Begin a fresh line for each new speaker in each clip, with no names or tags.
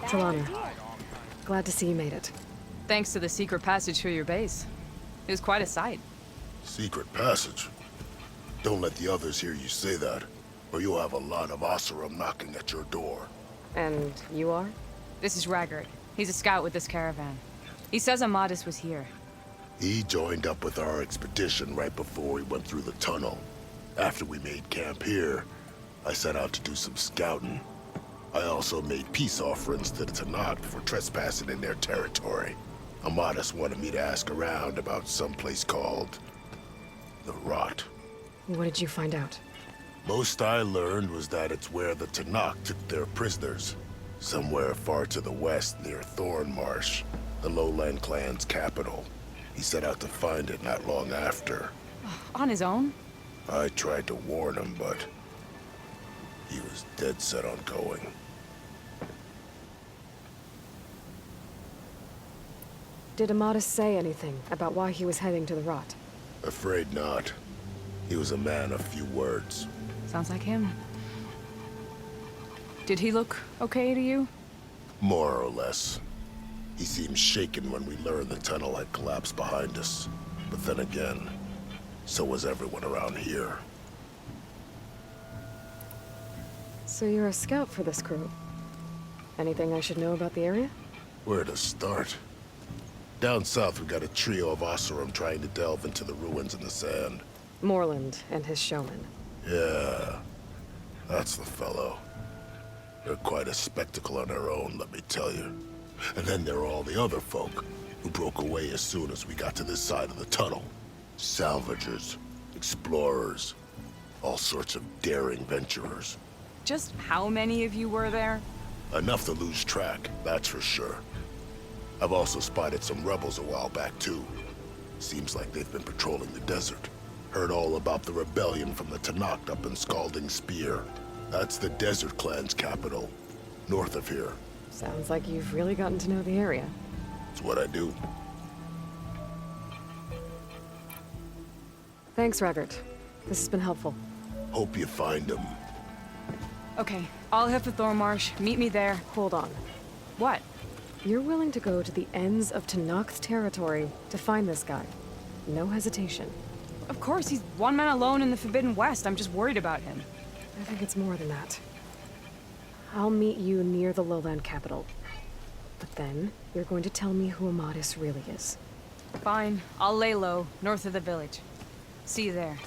Talanah, glad to see you made it.
Thanks to the secret passage through your base. It was quite a sight.
Secret passage? Don't let the others hear you say that, or you'll have a lot of Oseram knocking at your door.
And you are?
This is Ravaged. He's a scout with this caravan. He says Amadis was here.
He joined up with our expedition right before we went through the tunnel. After we made camp here, I set out to do some scouting. I also made peace offerings to the Talanah for trespassing in their territory. Amadis wanted me to ask around about some place called the Rot.
What did you find out?
Most I learned was that it's where the Talanah took their prisoners. Somewhere far to the west near Thornmarsh, the lowland clan's capital. He set out to find it not long after.
On his own?
I tried to warn him, but he was dead set on going.
Did Amadis say anything about why he was heading to the Rot?
Afraid not. He was a man of few words.
Sounds like him. Did he look okay to you?
More or less. He seemed shaken when we learned the tunnel had collapsed behind us. But then again, so was everyone around here.
So you're a scout for this crew. Anything I should know about the area?
Where to start? Down south, we got a trio of Oseram trying to delve into the ruins in the sand.
Moreland and his showman.
Yeah, that's the fellow. They're quite a spectacle on their own, let me tell you. And then there are all the other folk, who broke away as soon as we got to this side of the tunnel. Salvagers, explorers, all sorts of daring venturers.
Just how many of you were there?
Enough to lose track, that's for sure. I've also spotted some rebels a while back, too. Seems like they've been patrolling the desert. Heard all about the rebellion from the Talanah up in Scalding Spear. That's the Desert Clan's capital, north of here.
Sounds like you've really gotten to know the area.
It's what I do.
Thanks, Ravaged. This has been helpful.
Hope you find them.
Okay, I'll head for Thornmarsh. Meet me there.
Hold on.
What?
You're willing to go to the ends of Tanakh's territory to find this guy. No hesitation.
Of course, he's one man alone in the Forbidden West. I'm just worried about him.
I think it's more than that. I'll meet you near the lowland capital. But then, you're going to tell me who Amadis really is.
Fine. I'll lay low, north of the village. See you there.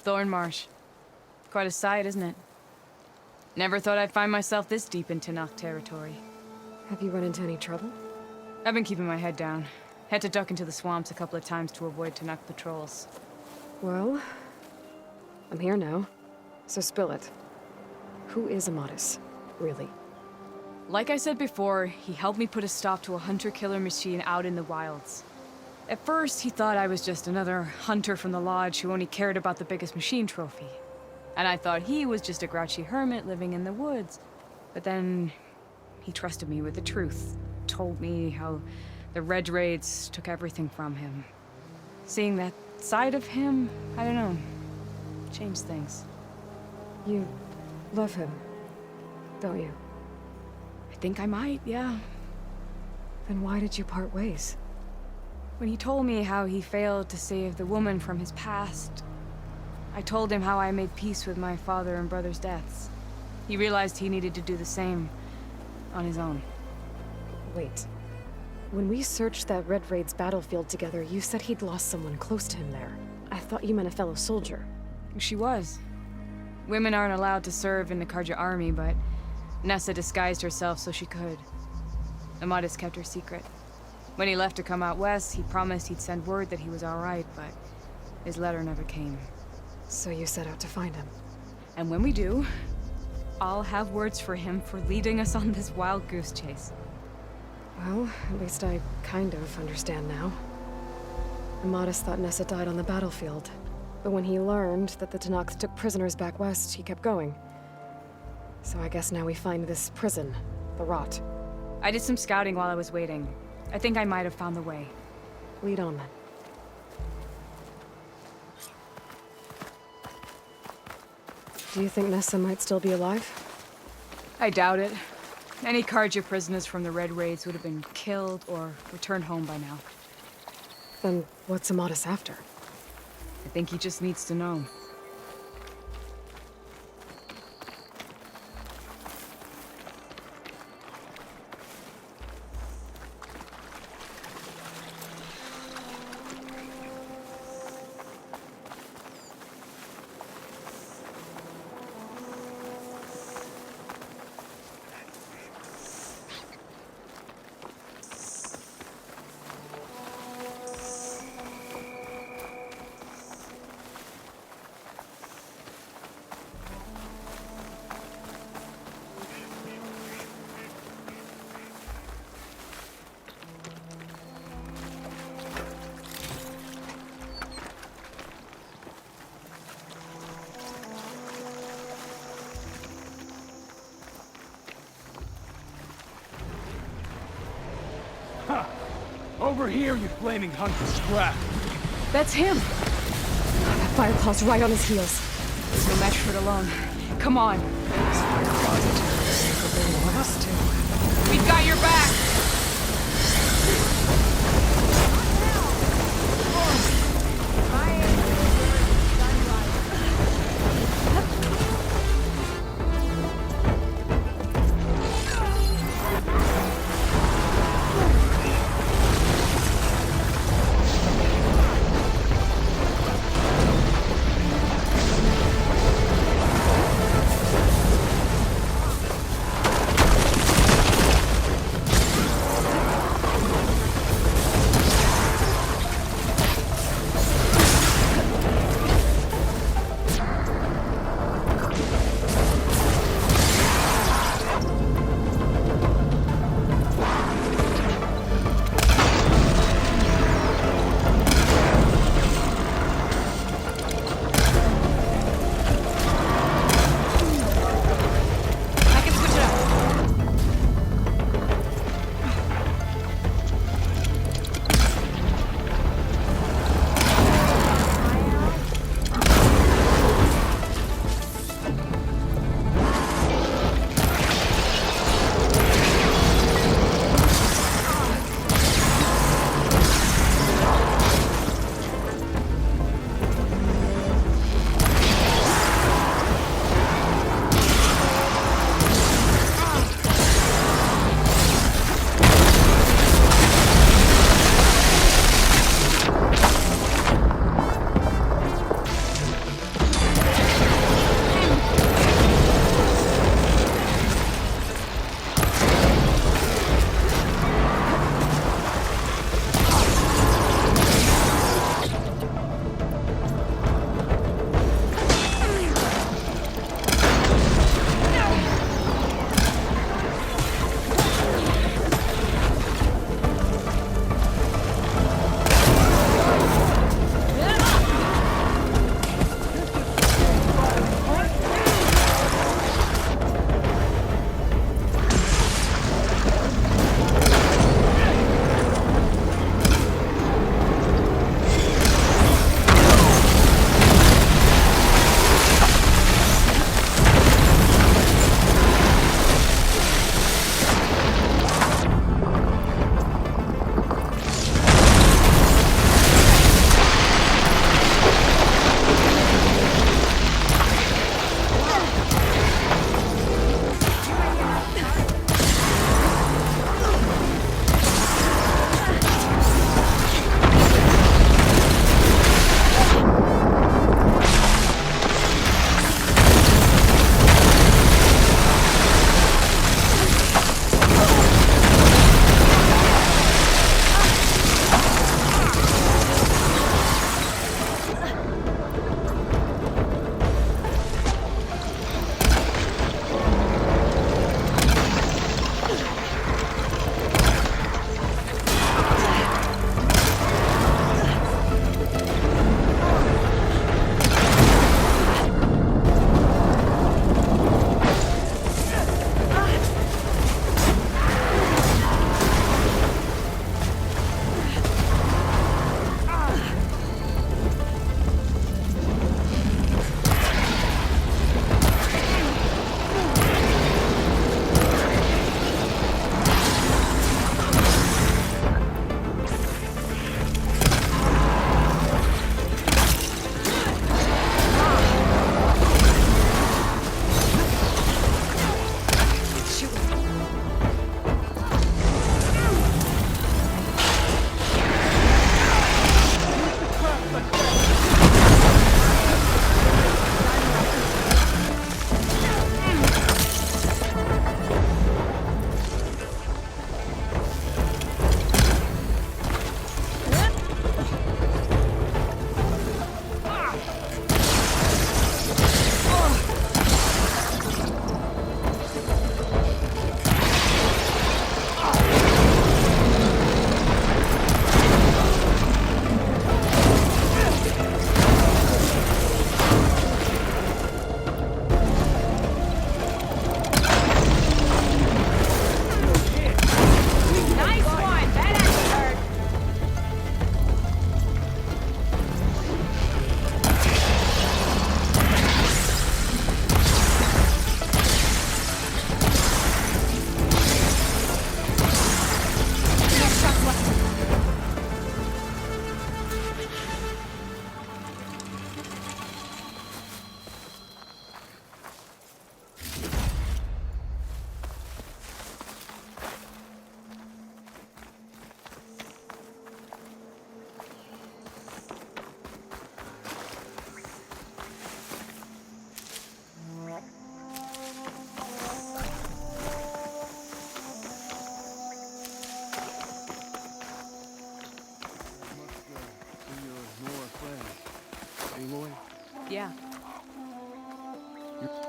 Thornmarsh. Quite a sight, isn't it? Never thought I'd find myself this deep in Talanah territory.
Have you run into any trouble?
I've been keeping my head down. Had to duck into the swamps a couple of times to avoid Talanah patrols.
Well, I'm here now, so spill it. Who is Amadis, really?
Like I said before, he helped me put a stop to a hunter-killer machine out in the wilds. At first, he thought I was just another hunter from the lodge who only cared about the biggest machine trophy. And I thought he was just a grouchy hermit living in the woods. But then, he trusted me with the truth. Told me how the Red Raids took everything from him. Seeing that side of him, I don't know, changed things.
You love him, don't you?
I think I might, yeah.
Then why did you part ways?
When he told me how he failed to save the woman from his past, I told him how I made peace with my father and brother's deaths. He realized he needed to do the same on his own.
Wait. When we searched that Red Raid's battlefield together, you said he'd lost someone close to him there. I thought you meant a fellow soldier.
She was. Women aren't allowed to serve in the Karja army, but Nessa disguised herself so she could. Amadis kept her secret. When he left to come out west, he promised he'd send word that he was all right, but his letter never came.
So you set out to find him?
And when we do, I'll have words for him for leading us on this wild goose chase.
Well, at least I kind of understand now. Amadis thought Nessa died on the battlefield, but when he learned that the Tanakhs took prisoners back west, he kept going. So I guess now we find this prison, the Rot.
I did some scouting while I was waiting. I think I might have found the way.
Lead on then. Do you think Nessa might still be alive?
I doubt it. Any Carja prisoners from the Red Raids would have been killed or returned home by now.
Then what's Amadis after?
I think he just needs to know.
Over here, you flaming huntress scrap!
That's him!
That Fireclaw's right on his heels.
There's no match for it alone. Come on. We've got your back!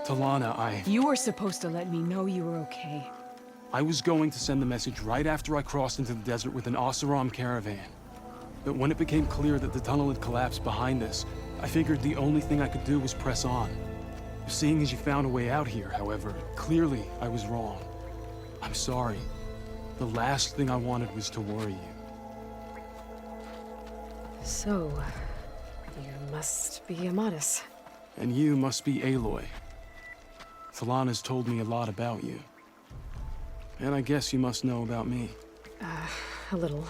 Talanah,
You were supposed to let me know you were okay.
I was going to send the message right after I crossed into the desert with an Oseram caravan. But when it became clear that the tunnel had collapsed behind us, I figured the only thing I could do was press on. Seeing as you found a way out here, however, clearly I was wrong. I'm sorry. The last thing I wanted was to worry you.
So, you must be Amadis.
And you must be Aloy. Talanah's told me a lot about you. And I guess you must know about me.
A little.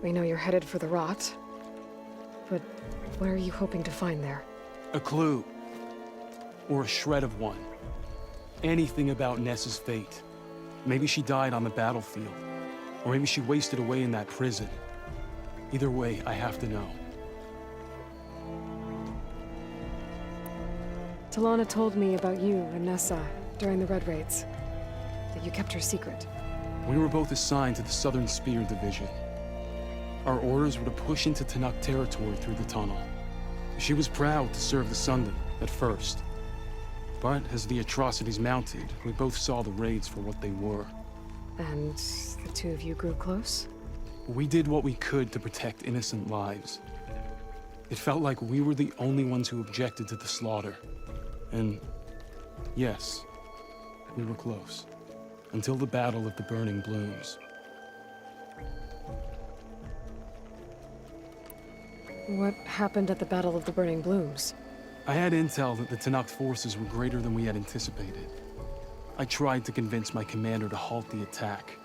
We know you're headed for the rot. But what are you hoping to find there?
A clue. Or a shred of one. Anything about Nessa's fate. Maybe she died on the battlefield. Or maybe she wasted away in that prison. Either way, I have to know.
Talanah told me about you and Nessa during the Red Raids. That you kept her secret.
We were both assigned to the Southern Spear Division. Our orders were to push into Tanakh territory through the tunnel. She was proud to serve the Sundom at first. But as the atrocities mounted, we both saw the raids for what they were.
And the two of you grew close?
We did what we could to protect innocent lives. It felt like we were the only ones who objected to the slaughter. And yes, we were close. Until the Battle of the Burning Blooms.
What happened at the Battle of the Burning Blooms?
I had intel that the Tanakh forces were greater than we had anticipated. I tried to convince my commander to halt the attack.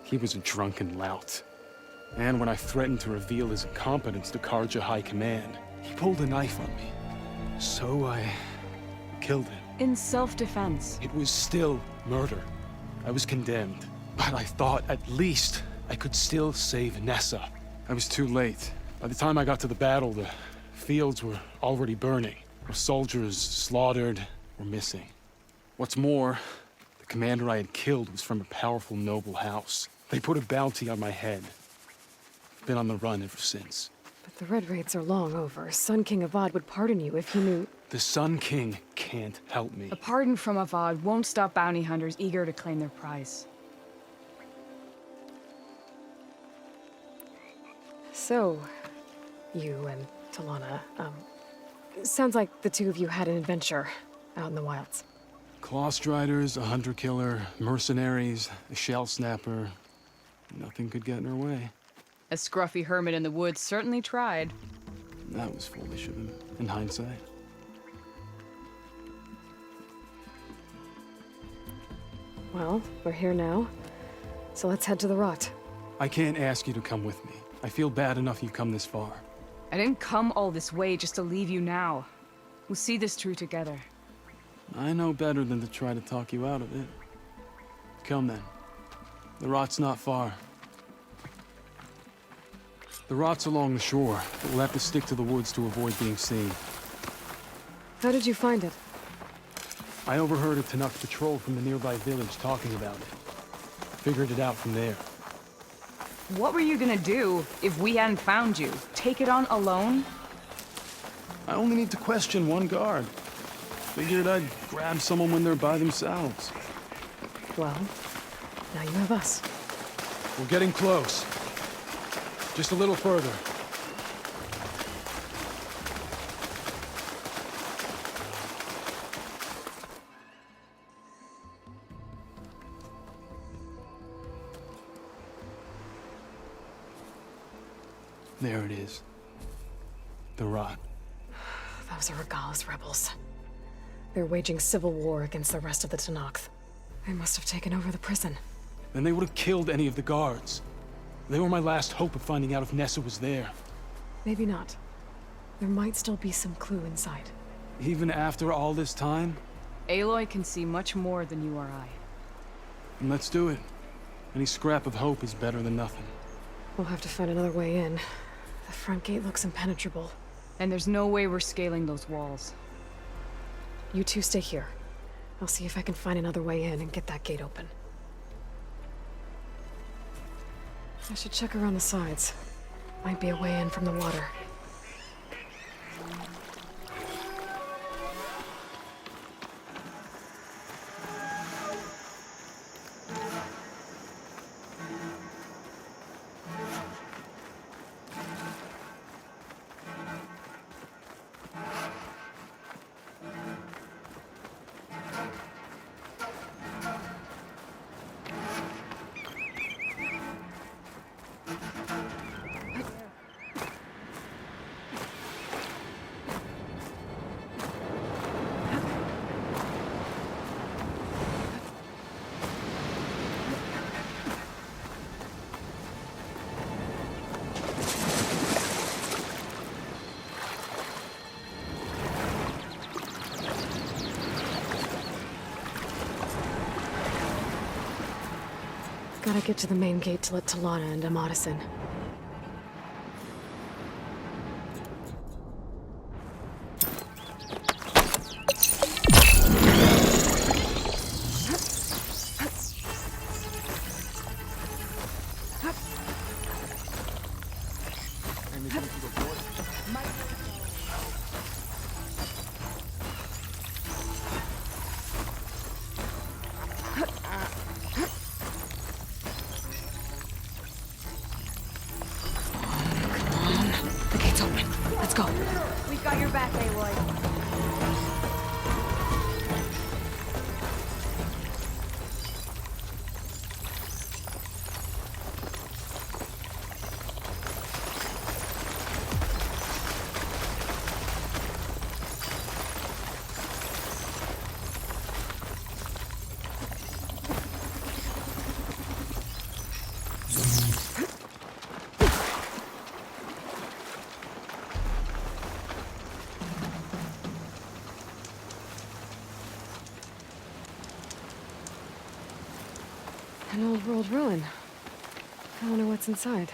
He was a drunken lout. And when I threatened to reveal his incompetence to Karja High Command, he pulled a knife on me. So I killed him.
In self-defense.
It was still murder. I was condemned. But I thought at least I could still save Nessa. I was too late. By the time I got to the battle, the fields were already burning. Our soldiers slaughtered or missing. What's more, the commander I had killed was from a powerful noble house. They put a bounty on my head. I've been on the run ever since.
But the Red Raids are long over. Sun King Avad would pardon you if he knew...
The Sun King can't help me.
A pardon from Avad won't stop bounty hunters eager to claim their prize.
So, you and Talanah, sounds like the two of you had an adventure out in the wilds.
Clawstriders, a hunter-killer, mercenaries, a shell snapper. Nothing could get in her way.
A scruffy hermit in the woods certainly tried.
That was foolish of him, in hindsight.
Well, we're here now, so let's head to the rot.
I can't ask you to come with me. I feel bad enough you've come this far.
I didn't come all this way just to leave you now. We'll see this through together.
I know better than to try to talk you out of it. Come then. The rot's not far. The rot's along the shore, but we'll have to stick to the woods to avoid being seen.
How did you find it?
I overheard a Tanakh patrol from the nearby village talking about it. Figured it out from there.
What were you gonna do if we hadn't found you? Take it on alone?
I only need to question one guard. Figured I'd grab someone when they're by themselves.
Well, now you have us.
We're getting close. Just a little further. There it is. The rot.
Those are Regal's rebels. They're waging civil war against the rest of the Tanakh. They must have taken over the prison.
Then they would have killed any of the guards. They were my last hope of finding out if Nessa was there.
Maybe not. There might still be some clue inside.
Even after all this time?
Aloy can see much more than you or I.
And let's do it. Any scrap of hope is better than nothing.
We'll have to find another way in. The front gate looks impenetrable.
And there's no way we're scaling those walls.
You two stay here. I'll see if I can find another way in and get that gate open. I should check around the sides. Might be a way in from the water. Gotta get to the main gate to let Talanah and Amadis in. The gate's open. Let's go.
We've got your back, Aloy.
An old world ruin. I wonder what's inside.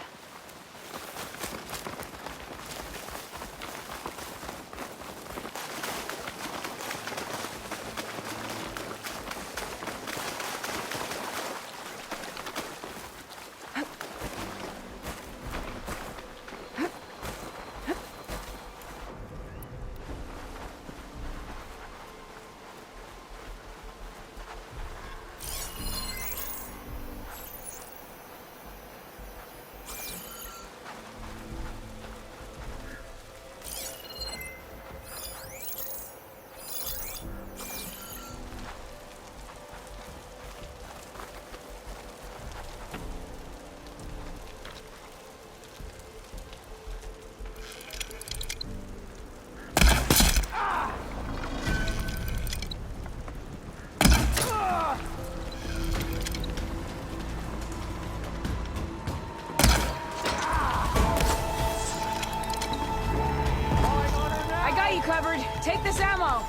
Covered. Take this ammo.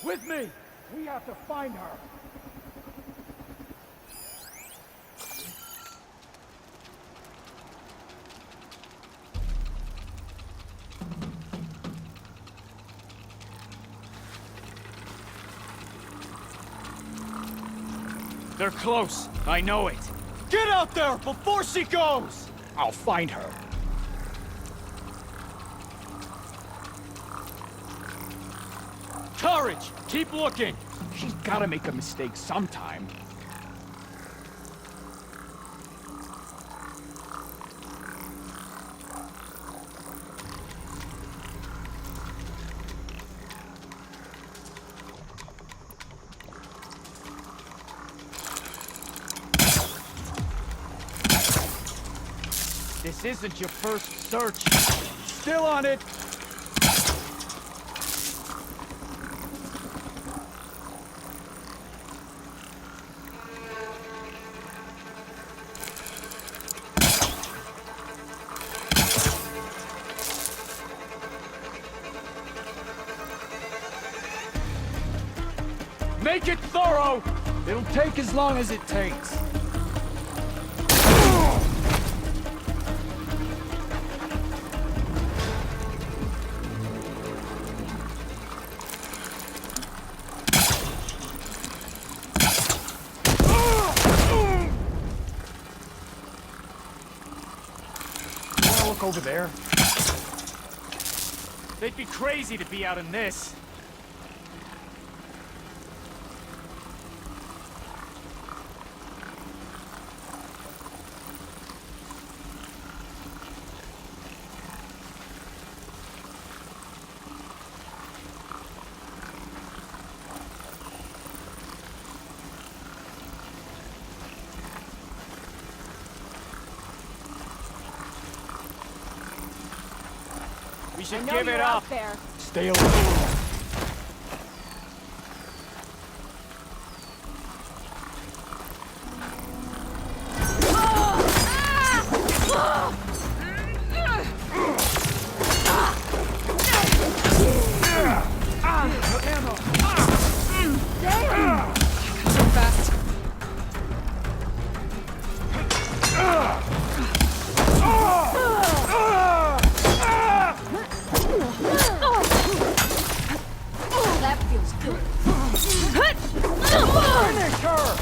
With me! We have to find her!
They're close. I know it.
Get out there before she goes! I'll find her.
Courage! Keep looking! She's gotta make a mistake sometime. This isn't your first search.
Still on it!
Make it thorough! It'll take as long as it takes. Look over there. They'd be crazy to be out in this. We should give it up.
There.
Stay away. Finish her!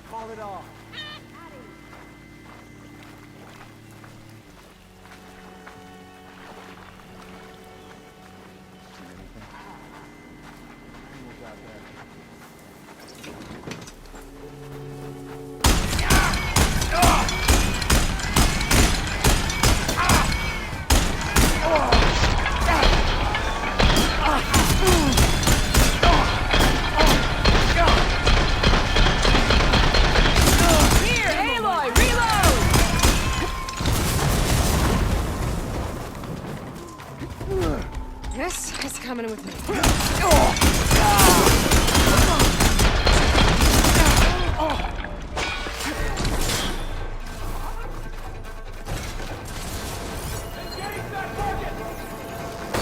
Call it off.
This is coming with me.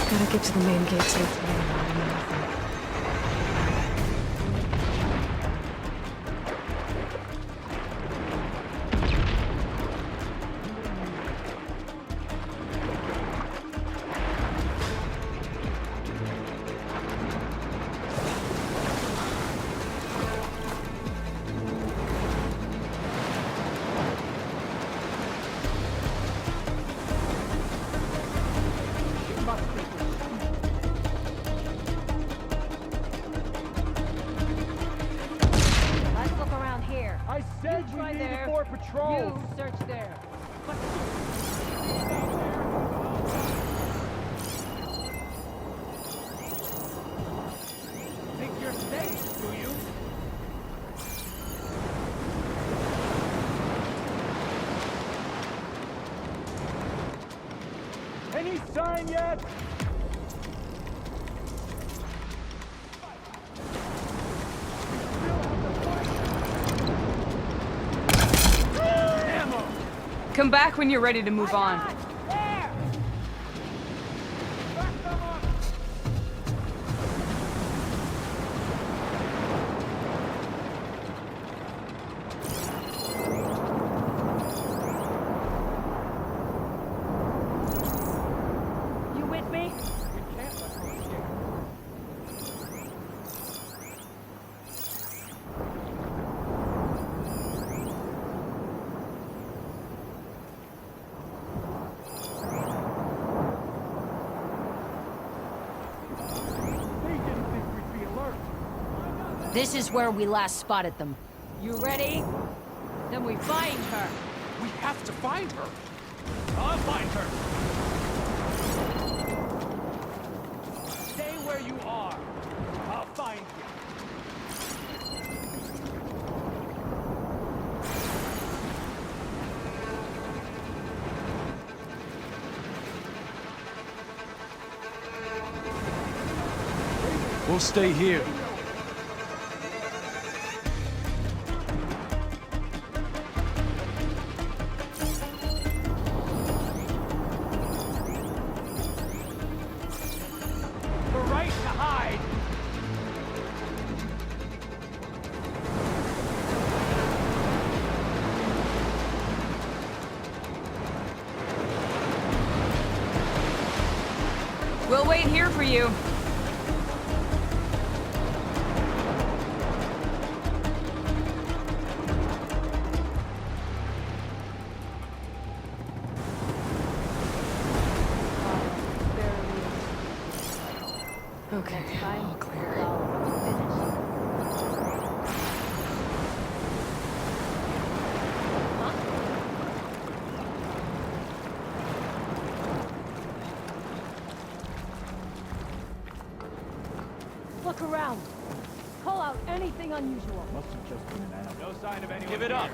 Gotta get to the main gate safely.
I said we needed more patrols!
You search there.
Think you're safe, do you?
Any sign yet?
Come back when you're ready to move on.
There! Back them up!
You with me?
We can't let her escape. They didn't think we'd be alert.
This is where we last spotted them. You ready? Then we find her.
We have to find her.
I'll find her. Stay where you are. I'll find you.
We'll stay here.
The right to hide.
We'll wait here for you.
Okay, all clear.
Look around. Call out anything unusual.
Must have just been an animal.
No sign of anyone. Give it up.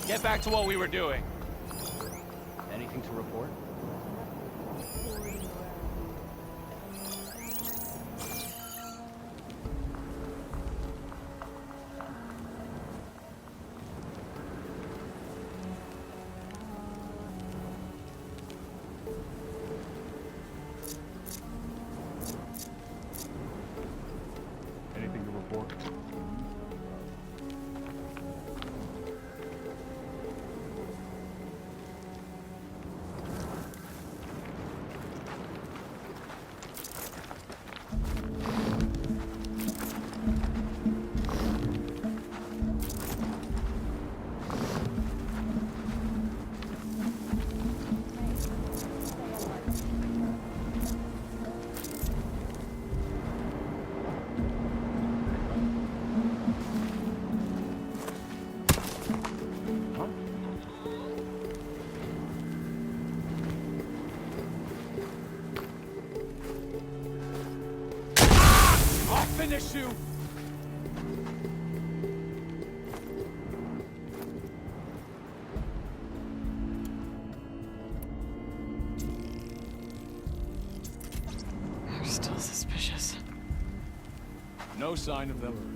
Get back to what we were doing.
Anything to report? Anything to report?
I'll finish you.
They're still suspicious.
No sign of them.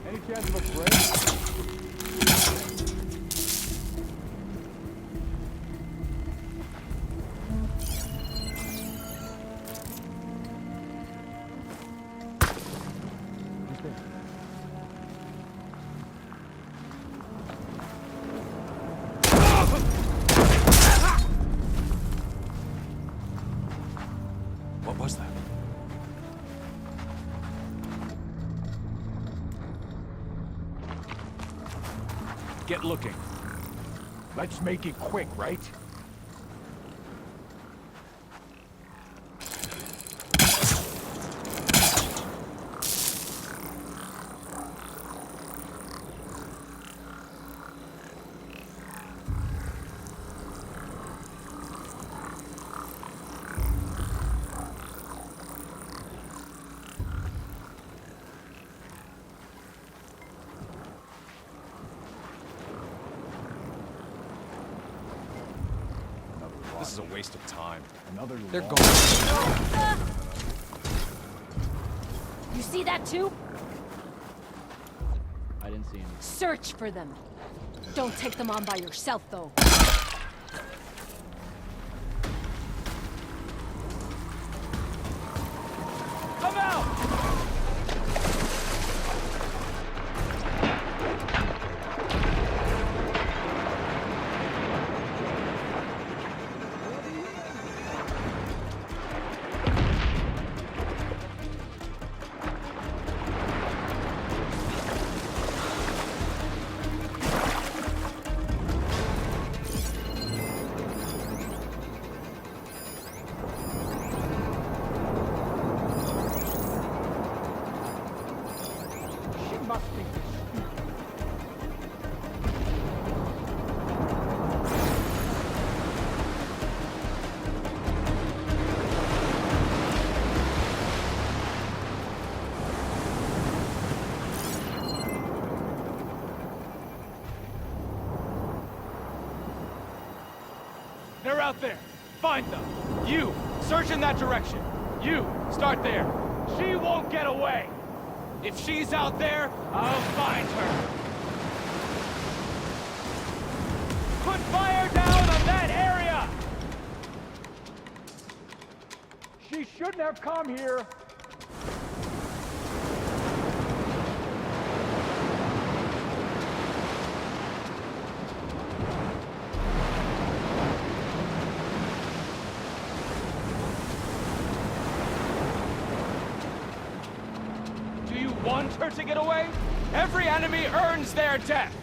Any chance of a break?
What was that?
Get looking.
Let's make it quick, right? This is a waste of time. Another
They're
long-
gone.
You see that too?
I didn't see any.
Search for them. Don't take them on by yourself, though.
Come out! She must think this stupid. They're out there. Find them. You, search in that direction. You, start there. She won't get away. If she's out there, I'll find her. Put fire down on that area! She shouldn't have come here. Do you want her to get away? Every enemy earns their death!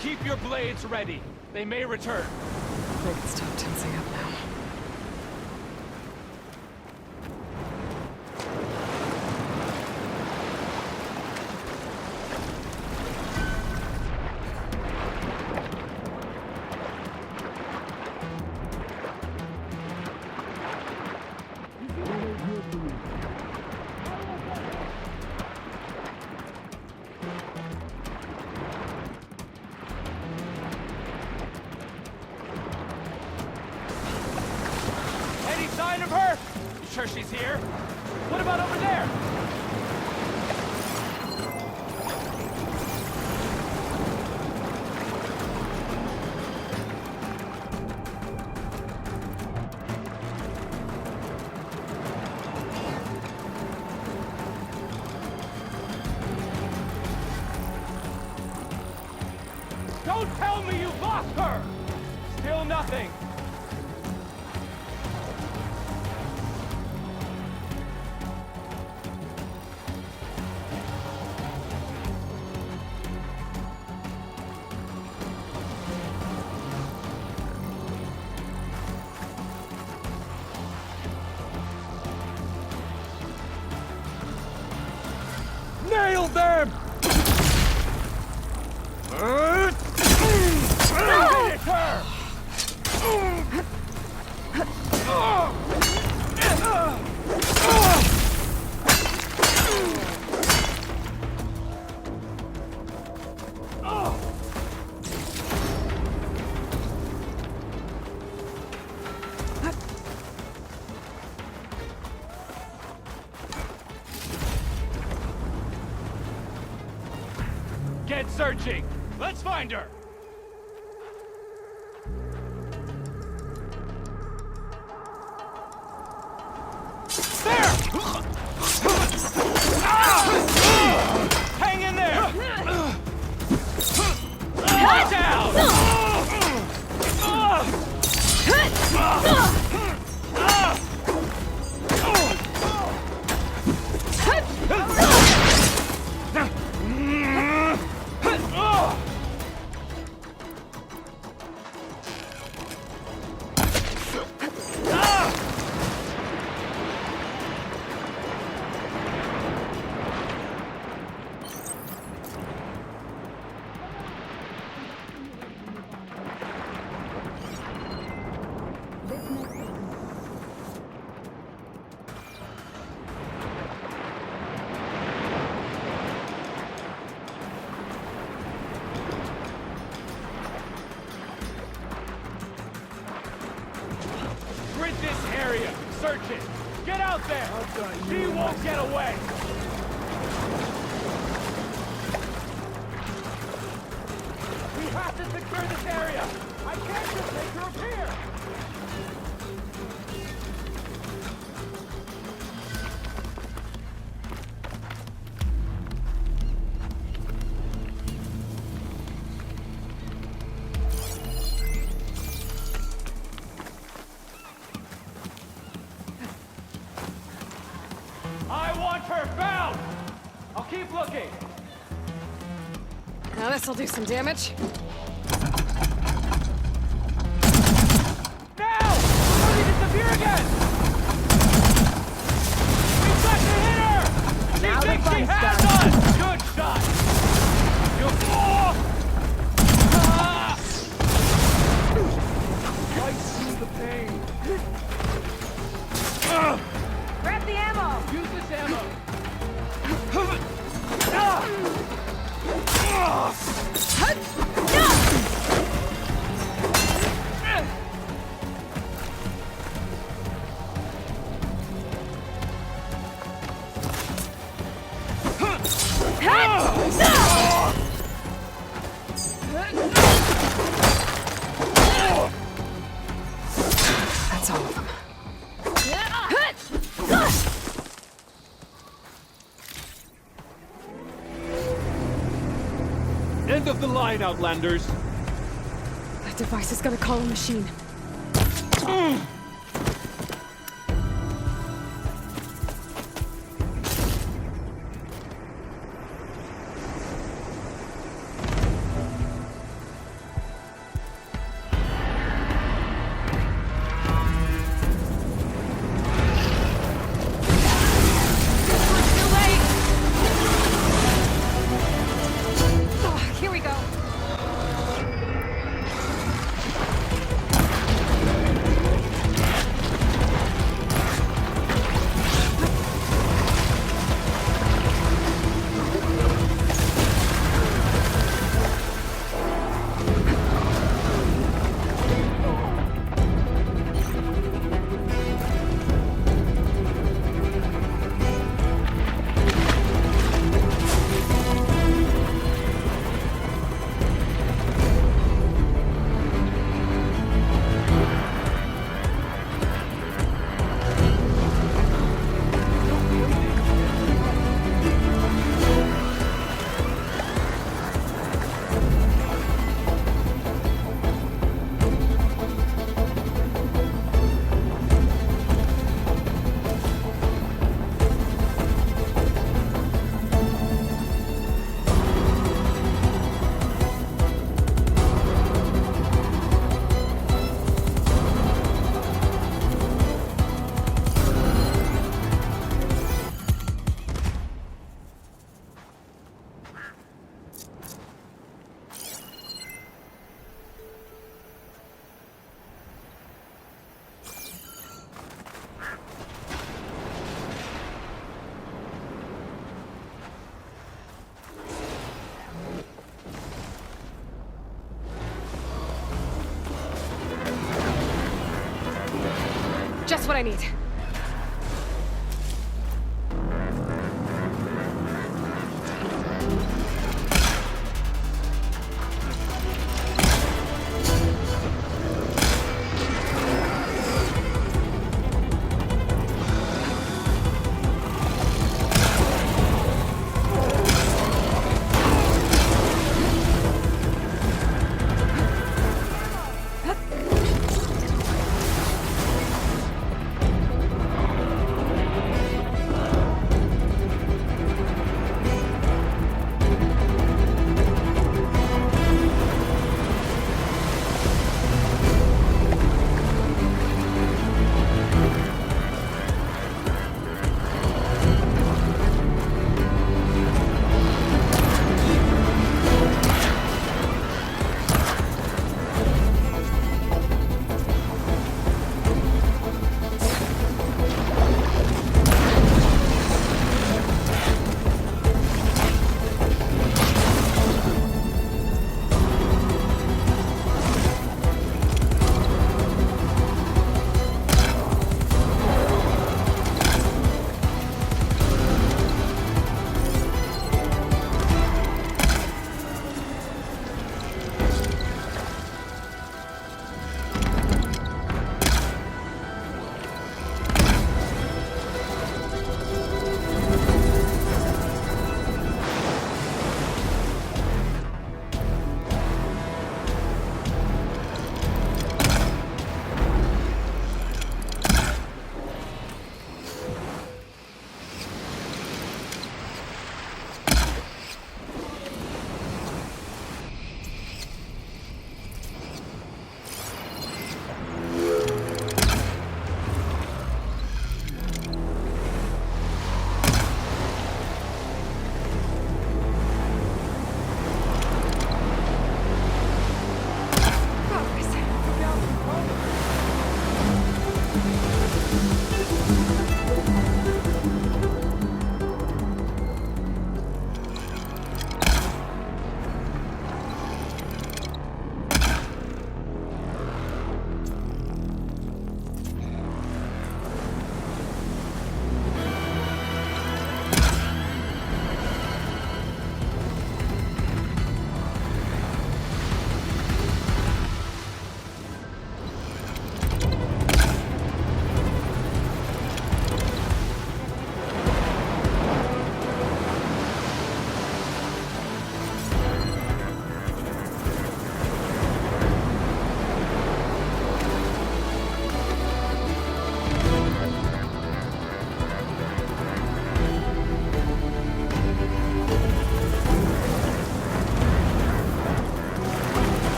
Keep your blades ready. They may return.
I can stop tensing up now.
Any sign of her? You sure she's here? What about over there? Don't tell me you lost her! Still nothing. Nail them! Finish her! Get searching! Let's find her! There! Hang in there! Lie down!
This
this area. Search it. Get out there. She won't get away. We have to secure this area. I can't just take her up here. I want her found! I'll keep looking!
Now this'll do some damage.
Now! Somebody disappear again! We've got to hit her! She thinks she has us! Good shot! You... I see the pain.
Grab the ammo!
Use this ammo!
That's all of them.
End of the line, Outlanders!
That device is gonna call a machine. Here we go. Just what I need.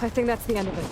I think that's the end of it.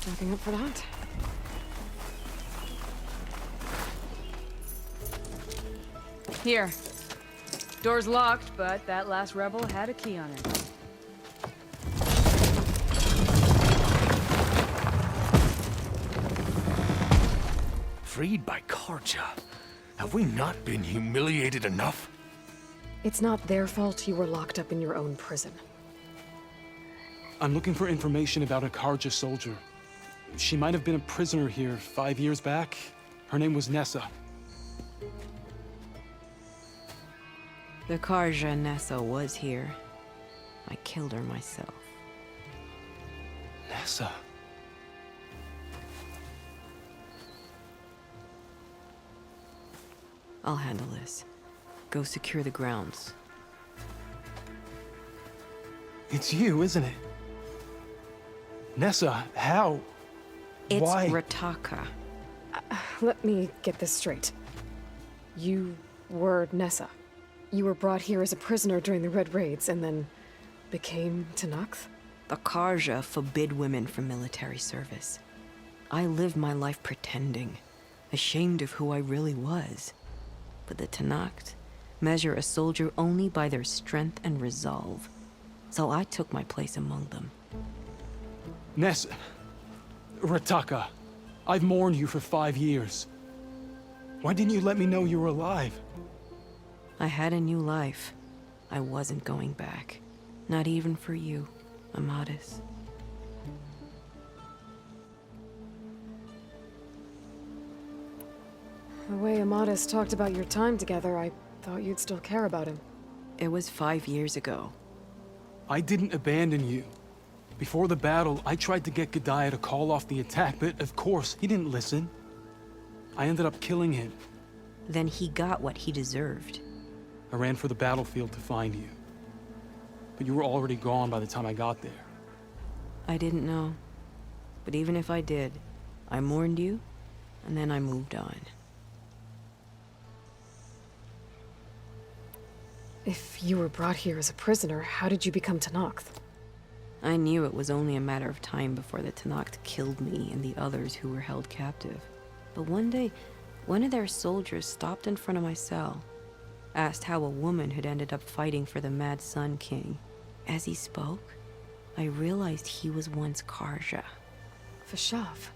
Stacking up for that.
Here. Door's locked, but that last rebel had a key on it.
Freed by Karja. Have we not been humiliated enough?
It's not their fault you were locked up in your own prison.
I'm looking for information about a Karja soldier. She might have been a prisoner here 5 years back. Her name was Nessa.
The Karja Nessa was here. I killed her myself.
Nessa?
I'll handle this. Go secure the grounds.
It's you, isn't it? Nessa, how?
It's
Why?
Rataka.
Let me get this straight. You were Nessa. You were brought here as a prisoner during the Red Raids and then became Talanah?
The Karja forbid women from military service. I lived my life pretending, ashamed of who I really was. But the Talanah measure a soldier only by their strength and resolve. So I took my place among them.
Nessa. Rataka. I've mourned you for 5 years. Why didn't you let me know you were alive?
I had a new life. I wasn't going back. Not even for you, Amadis.
The way Amadis talked about your time together, I thought you'd still care about him.
It was 5 years ago.
I didn't abandon you. Before the battle, I tried to get Godiah to call off the attack, but of course, he didn't listen. I ended up killing him.
Then he got what he deserved.
I ran for the battlefield to find you. But you were already gone by the time I got there.
I didn't know. But even if I did, I mourned you, and then I moved on.
If you were brought here as a prisoner, how did you become Talanah?
I knew it was only a matter of time before the Talanah killed me and the others who were held captive. But one day, one of their soldiers stopped in front of my cell, asked how a woman had ended up fighting for the Mad Sun King. As he spoke, I realized he was once Karja.
Vashav.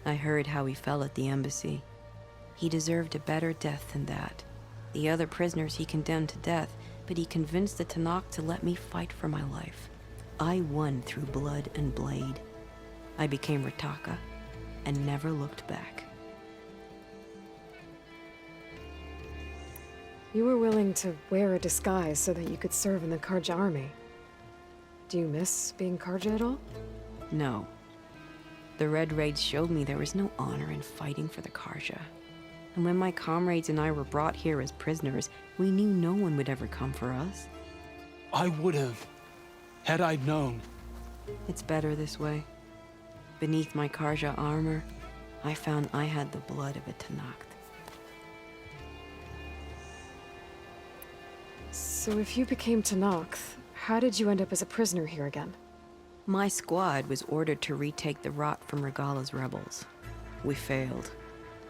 I heard how he fell at the embassy. He deserved a better death than that. The other prisoners he condemned to death, but he convinced the Talanah to let me fight for my life. I won through blood and blade. I became Rataka and never looked back.
You were willing to wear a disguise so that you could serve in the Karja army. Do you miss being Karja at all?
No. The Red Raids showed me there was no honor in fighting for the Karja. And when my comrades and I were brought here as prisoners, we knew no one would ever come for us.
I would have, had I known.
It's better this way. Beneath my Karja armor, I found I had the blood of a Talanah.
So if you became Talanah, how did you end up as a prisoner here again?
My squad was ordered to retake the rot from Regala's rebels. We failed.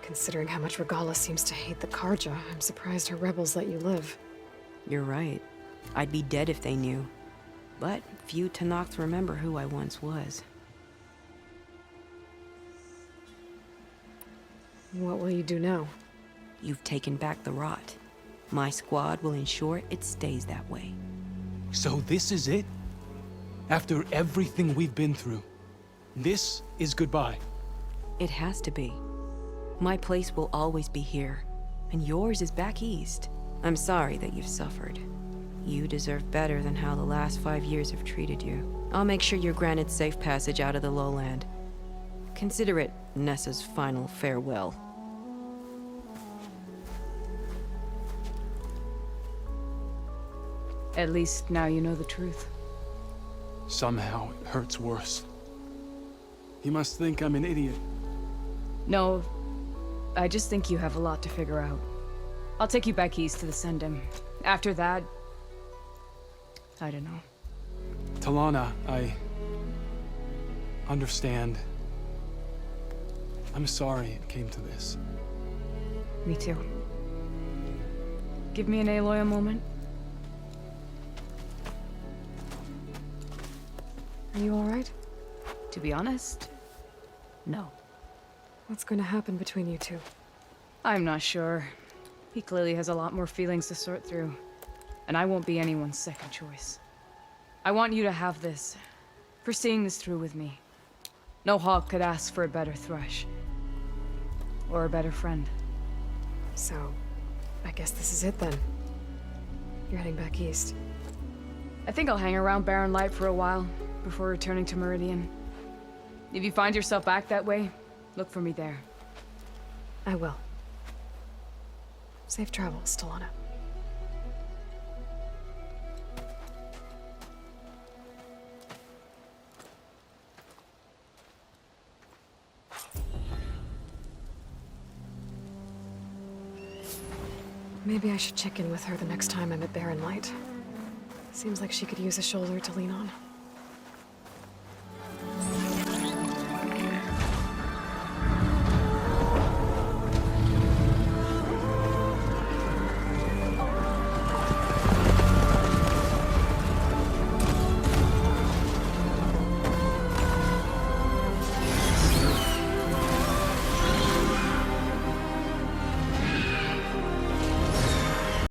Considering how much Regala seems to hate the Karja, I'm surprised her rebels let you live.
You're right. I'd be dead if they knew. But few Tanaks remember who I once was.
What will you do now?
You've taken back the rot. My squad will ensure it stays that way.
So this is it? After everything we've been through, this is goodbye.
It has to be. My place will always be here, and yours is back east. I'm sorry that you've suffered. You deserve better than how the last 5 years have treated you. I'll make sure you're granted safe passage out of the lowland. Consider it Nessa's final farewell.
At least now you know the truth.
Somehow it hurts worse. He must think I'm an idiot.
No, I just think you have a lot to figure out. I'll take you back east to the Sendem. After that, I don't know.
Talanah, I understand. I'm sorry it came to this.
Me too. Give me and Aloy a moment.
Are you all right?
To be honest, no.
What's going to happen between you two?
I'm not sure. He clearly has a lot more feelings to sort through. And I won't be anyone's second choice. I want you to have this, for seeing this through with me. No hawk could ask for a better thrush. Or a better friend.
So, I guess this is it then. You're heading back east.
I think I'll hang around Barren Light for a while, before returning to Meridian. If you find yourself back that way, look for me there.
I will. Safe travels, Talanah. Maybe I should check in with her the next time I'm at Barren Light. Seems like she could use a shoulder to lean on.